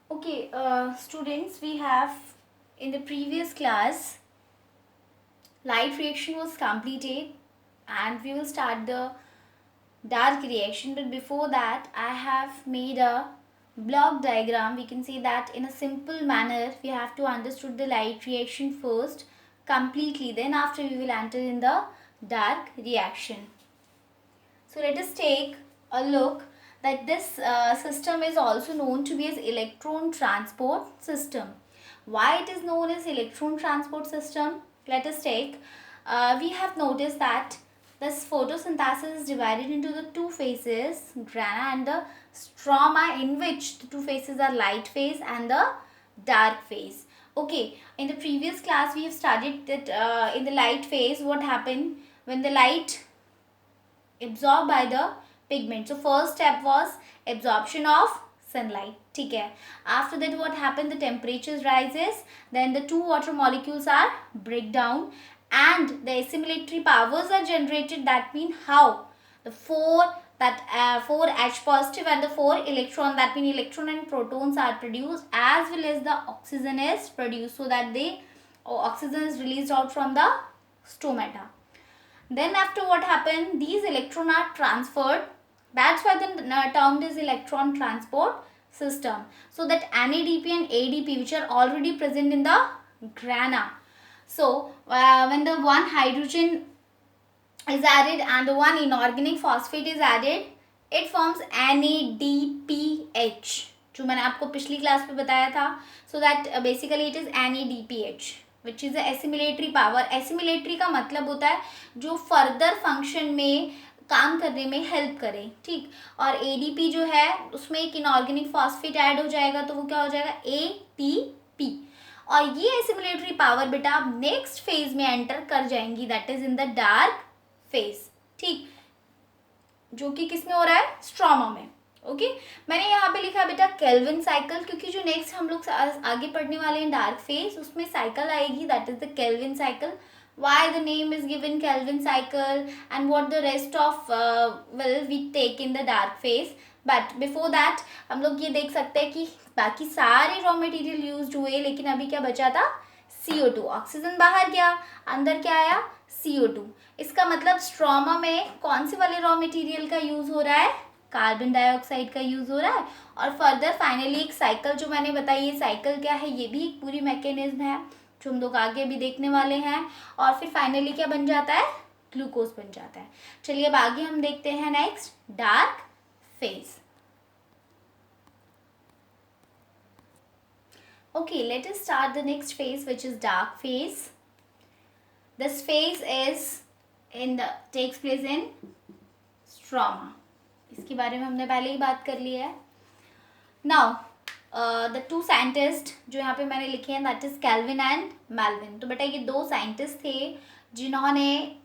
Okay, students, we have in the previous class, light reaction was completed and we will start the dark reaction. But before that, I have made a block diagram. We can say that in a simple manner, we have to understood the light reaction first completely. Then after we will enter in the dark reaction. So let us take a look that this system is also known to be as electron transport system. Why it is known as electron transport system? Let us take, we have noticed that this photosynthesis is divided into the two phases, grana and the stroma, in which the two phases are light phase and the dark phase. Okay, in the previous class we have studied that in the light phase what happened when the light absorbed by the pigment. So first step was absorption of sunlight. ठीक है. After that what happened? The temperatures rises. Then the two water molecules are break down and the assimilatory powers are generated. That mean how? The four H positive and the 4 electron, that mean electron and protons are produced, as well as the oxygen is produced, so that oxygen is released out from the stomata. Then after what happened, these electrons are transferred. That's why the term is electron transport system. So that NADP and ADP, which are already present in the grana. So when the one hydrogen is added and the one inorganic phosphate is added, it forms NADPH, जो मैंने आपको पिछली class में बताया था. So that basically it is NADPH, which is the assimilatory power. Assimilatory का मतलब होता है जो फर्दर फंक्शन में काम करने में हेल्प करे, ठीक. और ADP जो है उसमें एक इनऑर्गेनिक फॉस्फेट ऐड हो जाएगा, तो वो क्या हो जाएगा? ATP. और ये एसिमुलेटरी पावर बेटा आप नेक्स्ट फेज में एंटर कर जाएंगी, that is in the dark phase, ठीक, जो कि किस में हो रहा है? स्ट्रोमा में. ओके, मैंने यहाँ पे लिखा बेटा केल्विन साइकिल, क्योंकि जो नेक्स्ट हम लोग आगे पढ़ने वाले हैं डार्क फेज, उसमें साइकिल आएगी, that is the Calvin cycle. Why the name is given Kelvin cycle and what the rest of will we take in the dark phase. But before that हम लोग ये देख सकते हैं कि बाकी सारे रॉ मटेरियल यूज्ड हुए, लेकिन अभी क्या बचा था? CO2. ऑक्सीजन बाहर गया, अंदर क्या आया? CO2. इसका मतलब स्ट्रोमा में कौन से वाले रॉ मटेरियल का यूज हो रहा है? कार्बन डाइऑक्साइड का यूज हो रहा है. और फर्दर फाइनली एक साइकिल जो मैंने बताई, ये साइकिल क्या है? ये भी एक पूरी मैकेनिज्म है जो हम लोग आगे भी देखने वाले हैं. और फिर फाइनली क्या बन जाता है? ग्लूकोज बन जाता है. चलिए अब आगे हम देखते हैं next dark phase. Okay, let us start the next phase, which is dark phase. This phase takes place in stroma. इसके बारे में हमने पहले ही बात कर ली है. Now, the two scientists जो यहाँ पे मैंने लिखे हैं, that is Kelvin and Melvin. तो बेटा ये दो साइंटिस्ट थे जिन्होंने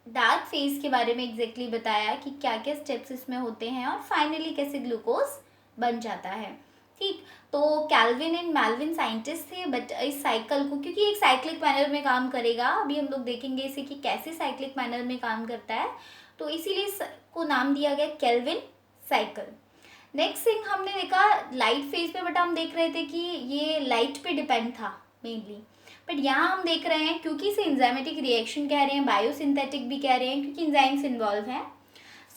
डार्क फेज के बारे में एग्जैक्टली बताया कि क्या क्या स्टेप्स इसमें होते हैं और फाइनली कैसे ग्लूकोज बन जाता है, ठीक. तो कैल्विन एंड मेल्विन साइंटिस्ट थे, बट इस साइकिल को, क्योंकि एक साइक्लिक मैनर में काम करेगा, अभी हम लोग देखेंगे इसे कि कैसे साइक्लिक मैनर में काम करता है, तो इसीलिए इसको नाम दिया गया केल्विन साइकिल. नेक्स्ट थिंग हमने देखा लाइट फेज पे, बट हम देख रहे थे कि ये लाइट पे डिपेंड था मेनली, बट यहाँ हम देख रहे हैं क्योंकि इसे इंजाइमेटिक रिएक्शन कह रहे हैं, बायोसिंथेटिक भी कह रहे हैं, क्योंकि इंजाइम्स इन्वॉल्व हैं.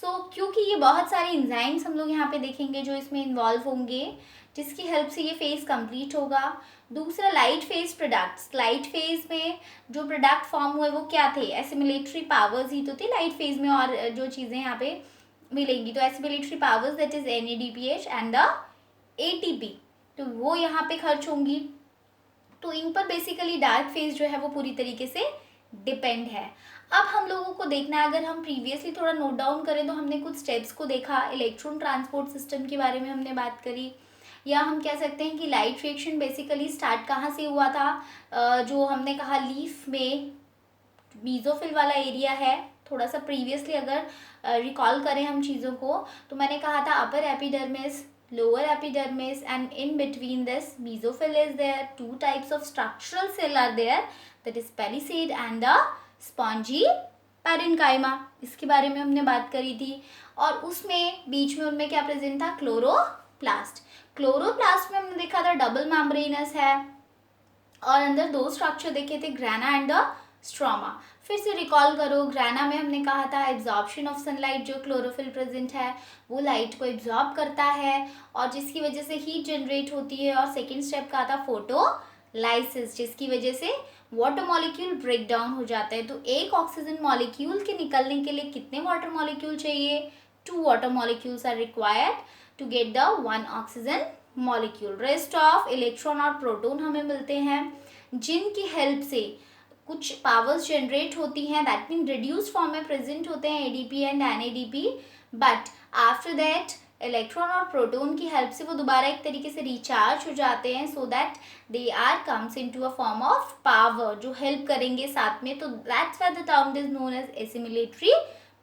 सो क्योंकि ये बहुत सारे इंजाइम्स हम लोग यहाँ पे देखेंगे जो इसमें इन्वॉल्व होंगे, जिसकी हेल्प से ये फेज कंप्लीट होगा. दूसरा light phase products. Light phase में जो प्रोडक्ट फॉर्म हुए वो क्या थे? एसिमुलेटरी पावर्स ही तो थे लाइट फेज में, और जो चीज़ें यहाँ पे मिलेंगी तो assimilatory powers, that is NADPH and the ATP, तो वो यहाँ पे खर्च होंगी. तो इन पर बेसिकली डार्क फेज जो है वो पूरी तरीके से डिपेंड है. अब हम लोगों को देखना है, अगर हम प्रीवियसली थोड़ा नोट डाउन करें तो हमने कुछ स्टेप्स को देखा, इलेक्ट्रॉन ट्रांसपोर्ट सिस्टम के बारे में हमने बात करी, या हम कह सकते हैं कि लाइट रिएक्शन बेसिकली स्टार्ट कहाँ से हुआ था. जो हमने कहा लीफ में मीजोफिल वाला एरिया है, थोड़ा सा प्रीवियसली अगर रिकॉल करें हम चीज़ों को, तो मैंने कहा था upper epidermis, lower epidermis, and in between this mesophyll is there. Two types of structural cell are there, that is palisade and the spongy parenchyma. इसके बारे में हमने बात करी थी. और उसमें बीच में उनमें क्या प्रेजेंट था? क्लोरोप्लास्ट. क्लोरोप्लास्ट में हमने देखा था डबल मेम्ब्रेनस है और अंदर दो स्ट्रक्चर देखे थे, ग्रेना एंड द स्ट्रोमा। फिर से रिकॉल करो, ग्रेना में हमने कहा था एब्जॉर्प्शन ऑफ सनलाइट, जो क्लोरोफिल प्रेजेंट है वो लाइट को एब्जॉर्ब करता है और जिसकी वजह से हीट जनरेट होती है। और सेकेंड स्टेप का था फोटोलाइसिस, जिसकी वजह से वाटर मॉलिक्यूल ब्रेक डाउन हो जाता है। तो एक ऑक्सीजन मॉलिक्यूल के निकलने के लिए कितने वाटर मॉलिक्यूल चाहिए? 2 water molecules are required to get the 1 oxygen molecule. Rest of electron और प्रोटॉन हमें मिलते हैं, जिनकी हेल्प से कुछ पावर्स जनरेट होती हैं, दैट मीन रिड्यूस फॉर्म में प्रेजेंट होते हैं ADP and NADP, but after that electron और प्रोटॉन की हेल्प से वो दोबारा एक तरीके से रिचार्ज हो जाते हैं, so that they are comes into a form of power, जो हेल्प करेंगे साथ में। तो that's why the term is known as assimilatory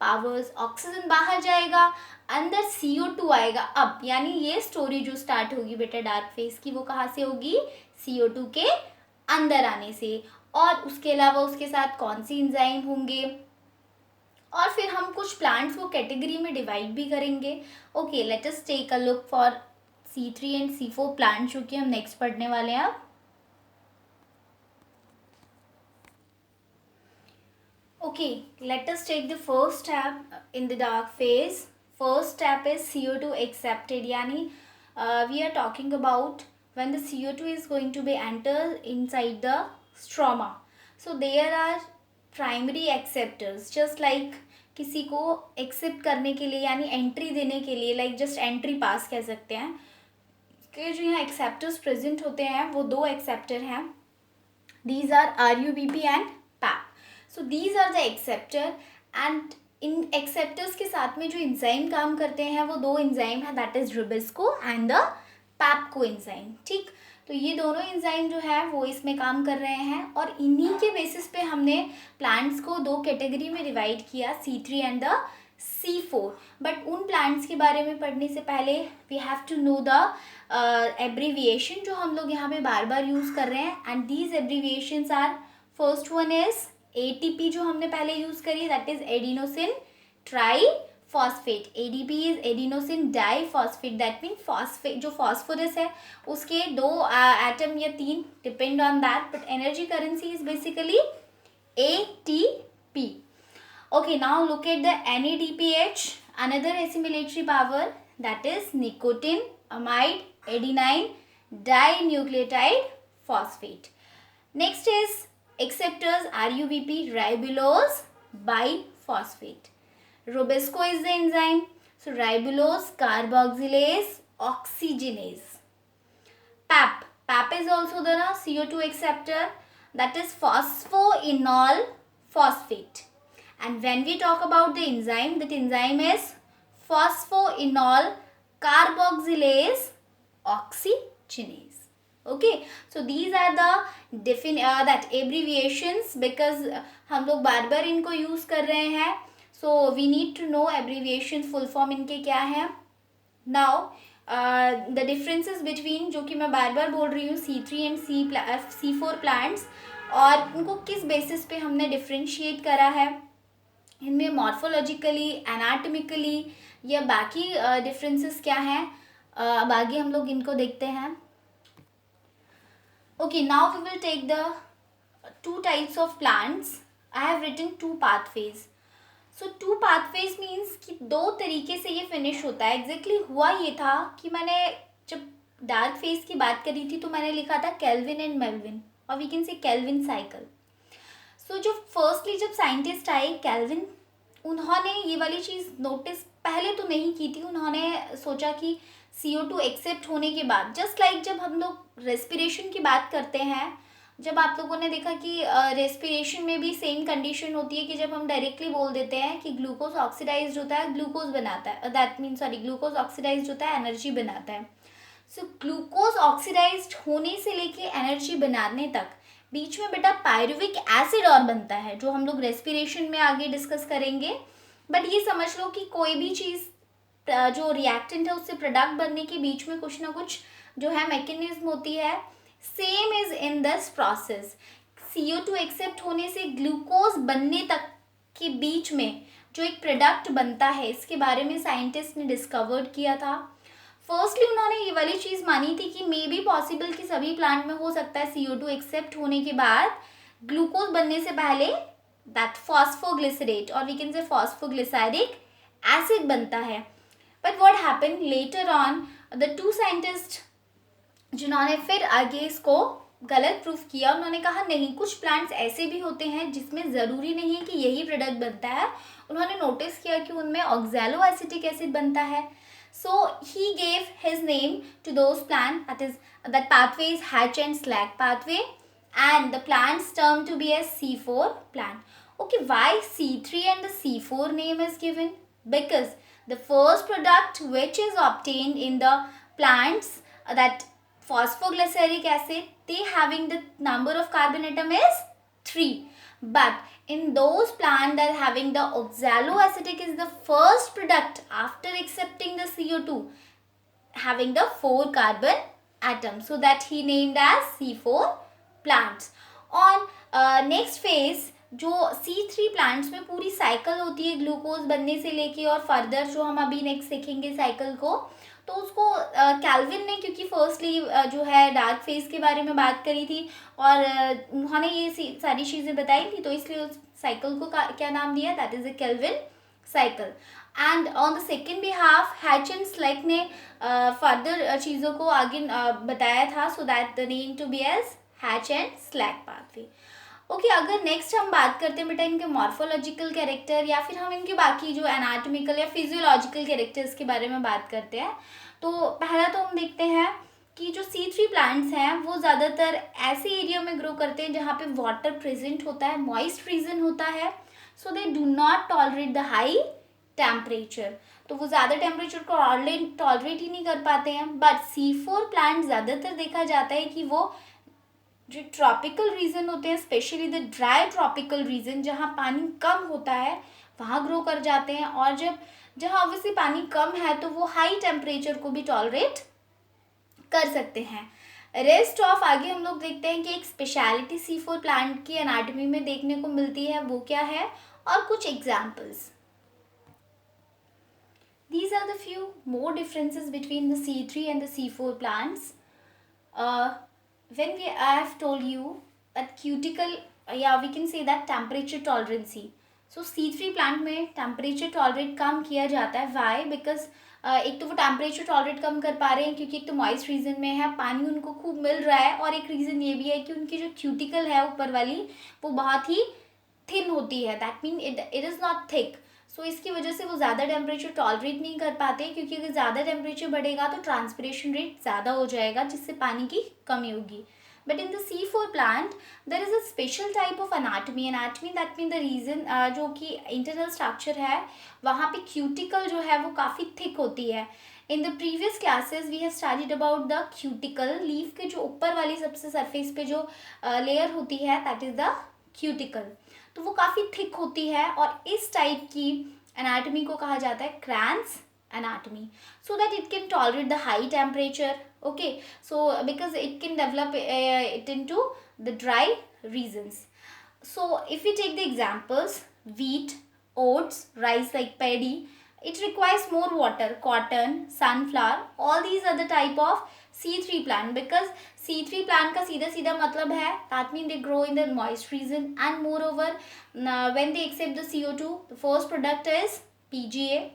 powers. Oxygen बाहर जाएगा, अंदर CO2 आएगा। अब यानी ये स्टोरी जो स्टार्ट होगी बेटा डार्क फेज की, वो कहाँ से होगी? CO2 के अंदर आने से। और उसके अलावा उसके साथ कौन सी एंजाइम होंगे, और फिर हम कुछ प्लांट्स को कैटेगरी में डिवाइड भी करेंगे। Okay, let us take a look for C3 and C4 plant, जो कि हम नेक्स्ट पढ़ने वाले हैं अब। Okay, let us take the first step in the dark phase. First step is CO2 accepted, यानी we are talking about when the CO2 is going to be enter inside the stroma. So there are primary acceptors, just like किसी को accept करने के लिए यानी entry देने के लिए, लाइक जस्ट एंट्री पास कह सकते हैं, कि जो यहाँ एक्सेप्टर्स प्रेजेंट होते हैं वो 2 एक्सेप्टर हैं। These are RUBP and PAP. So these are the acceptor, and in acceptors के साथ में जो इंजाइम काम करते हैं वो 2 इंजाइम है, that is rubisco and the PEP को इंजाइम। ठीक, तो ये दोनों एंजाइम जो है वो इसमें काम कर रहे हैं, और इन्हीं के बेसिस पे हमने प्लांट्स को 2 कैटेगरी में डिवाइड किया, C3 and the C4। But उन प्लांट्स के बारे में पढ़ने से पहले we have to know the abbreviation जो हम लोग यहाँ पे बार बार यूज़ कर रहे हैं, and these abbreviations are, first one is ATP जो हमने पहले यूज़ करी, that is adenosine triphosphate. ADP is adenosine diphosphate, that mean phosphate, जो फॉस्फोरस है उसके 2 एटम या 3 depend on that, but energy currency is basically ATP. Okay, now look at the NADPH, another assimilatory power, that is nicotine, amide, adenine, dinucleotide phosphate. Next is acceptors RUBP, ribulose biphosphate. Rubisco is the enzyme. So ribulose carboxylase oxygenase. PAP is also the CO2 acceptor, that is phosphoenol phosphate. And when we talk about the enzyme, that enzyme is phosphoenol carboxylase oxygenase. Okay, so these are the that abbreviations, because हम लोग बार बार इनको use कर रहे हैं, so we need to know abbreviations, full form इनके क्या हैं. Now the differences between, जो कि मैं बार बार बोल रही हूँ, C3 एंड C4 प्लांट्स, और उनको किस बेसिस पे हमने डिफ्रेंशिएट करा है, इनमें मॉर्फोलॉजिकली, एनाटॉमिकली या बाकी डिफरेंसेस क्या हैं, अब आगे हम लोग इनको देखते हैं. Okay, now we will take the 2 types of plants. I have written 2 pathways. So 2 pathways means कि 2 तरीके से ये फिनिश होता है. Exactly हुआ ये था कि मैंने जब डार्क फेज की बात करी थी तो मैंने लिखा था केल्विन एंड मेल्विन, और we can say Calvin cycle. So जो फर्स्टली जब साइंटिस्ट आए केल्विन, उन्होंने ये वाली चीज़ नोटिस पहले तो नहीं की थी. उन्होंने सोचा कि CO2 एक्सेप्ट होने के बाद, जस्ट लाइक जब हम लोग रेस्पिरेशन की बात करते हैं, जब आप लोगों ने देखा कि रेस्पिरेशन में भी सेम कंडीशन होती है कि जब हम डायरेक्टली बोल देते हैं कि ग्लूकोज ऑक्सीडाइज्ड होता है, ग्लूकोज बनाता है, दैट मीन ग्लूकोज ऑक्सीडाइज्ड होता है, एनर्जी बनाता है. सो ग्लूकोज ऑक्सीडाइज्ड होने से लेके एनर्जी बनाने तक बीच में बेटा पायरुविक एसिड और बनता है, जो हम लोग रेस्पिरेशन में आगे डिस्कस करेंगे. बट ये समझ लो कि कोई भी चीज़ जो रिएक्टेंट है उससे प्रोडक्ट बनने के बीच में कुछ ना कुछ जो है मैकेनिज्म होती है. Same is in this process. CO2 accept होने से ग्लूकोज बनने तक के बीच में जो एक प्रोडक्ट बनता है, इसके बारे में साइंटिस्ट ने डिस्कवर्ड किया था. फर्स्टली उन्होंने ये वाली चीज़ मानी थी कि मे बी पॉसिबल कि सभी प्लांट में हो सकता है CO2 एक्सेप्ट होने के बाद ग्लूकोज बनने से पहले दैट फॉस्फोग्लिसरेट और we can say phosphoglyceric acid बनता है. But what happened later on, the two scientist जिन्होंने फिर आगे इसको गलत प्रूफ किया, उन्होंने कहा नहीं, कुछ प्लांट्स ऐसे भी होते हैं जिसमें ज़रूरी नहीं है कि यही प्रोडक्ट बनता है. उन्होंने नोटिस किया कि उनमें ऑक्सैलो एसिटिक एसिड बनता है. So he gave his name to those plants, that pathway is Hatch and Slack pathway, and the plant's termed to be as C4 plant. Okay, why C3 and the C4 name is given? Because the first product which is obtained in the plants, that phosphoglyceric acid, they having the number of carbon atom is 3. But in those plants that having the oxaloacetic is the first product after accepting the CO2 having the 4 carbon atoms. So that he named as C4 plants. On next phase जो C3 plants में पूरी cycle होती है glucose बनने से लेके और further जो हम अभी नेक्स्ट सीखेंगे साइकिल को, तो उसको कैल्विन ने, क्योंकि फर्स्टली जो है डार्क फेज के बारे में बात करी थी और उन्होंने ये सारी चीज़ें बताई थी, तो इसलिए उस साइकिल को क्या नाम दिया, that is a Calvin cycle. And on the second behalf Hatch and Slack ने फर्दर चीज़ों को आगे बताया था, so that the name to be as Hatch and Slack pathway. Okay, अगर नेक्स्ट हम बात करते हैं बेटा इनके मॉर्फोलॉजिकल कैरेक्टर या फिर हम इनके बाकी जो एनाटॉमिकल या फिजियोलॉजिकल कैरेक्टर्स के बारे में बात करते हैं, तो पहला तो हम देखते हैं कि जो C3 प्लांट्स हैं वो ज़्यादातर ऐसे एरिया में ग्रो करते हैं जहाँ पे वाटर प्रेजेंट होता है, मॉइस्ट रीजन होता है. So they do not tolerate the high temperature, तो वो ज़्यादा टेम्परेचर को टॉलरेट ही नहीं कर पाते हैं. बट C4 प्लांट ज़्यादातर देखा जाता है कि वो जो ट्रॉपिकल रीजन होते हैं, specially the dry tropical region जहाँ पानी कम होता है वहाँ ग्रो कर जाते हैं. और जहाँ ऑब्वियसली पानी कम है तो वो हाई टेम्परेचर को भी टॉलरेट कर सकते हैं. रेस्ट ऑफ आगे हम लोग देखते हैं कि एक स्पेशलिटी C4 प्लांट की एनाटॉमी में देखने को मिलती है, वो क्या है और कुछ examples. These are the few more differences between the C3 and the C4 plants. I have told you that cuticle, we can say that temperature tolerancy. So C3 plant में टेम्परेचर टॉलरेट कम किया जाता है. Y? Because एक तो वो temperature tolerate कम कर पा रहे हैं क्योंकि एक तो मॉइस्ट रीजन में है, पानी उनको खूब मिल रहा है, और एक रीज़न ये भी है कि उनकी जो क्यूटिकल है ऊपर वाली वो बहुत ही थिन होती है. That mean it is not thick. So इसकी वजह से वो ज़्यादा टेम्परेचर टॉलरेट नहीं कर पाते, क्योंकि अगर ज़्यादा टेम्परेचर बढ़ेगा तो ट्रांसपिरेशन रेट ज़्यादा हो जाएगा जिससे पानी की कमी होगी. But in the C4 plant there is a special type of anatomy that means the reason जो कि internal structure है वहाँ पे cuticle जो है वो काफ़ी thick होती है. In the previous classes we have studied about the cuticle, leaf के जो ऊपर वाली सबसे surface पे जो layer होती है that is the cuticle, तो वो काफ़ी thick होती है और इस type की anatomy को कहा जाता है Kranz anatomy, so that it can tolerate the high temperature. Okay, so because it can develop it into the dry regions. So if we take the examples, wheat, oats, rice like paddy, it requires more water. Cotton, sunflower, all these are the type of C3 plant, because C3 plant का सीधा मतलब है that means they grow in the moist region, and moreover when they accept the CO2, the first product is PGA.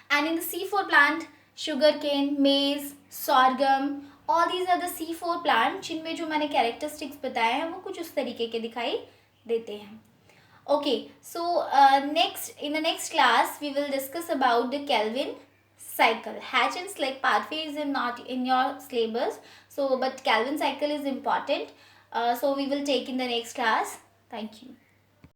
And in the C4 plant, sugarcane, maize, sorghum, all these are the C4 plant जिनमें जो मैंने characteristics बताए हैं वो कुछ उस तरीके के दिखाई देते हैं. Okay, so in the next class we will discuss about the Kelvin cycle. Hatch and Slack pathway is not in your syllabus, so but Kelvin cycle is important. So we will take in the next class. Thank you.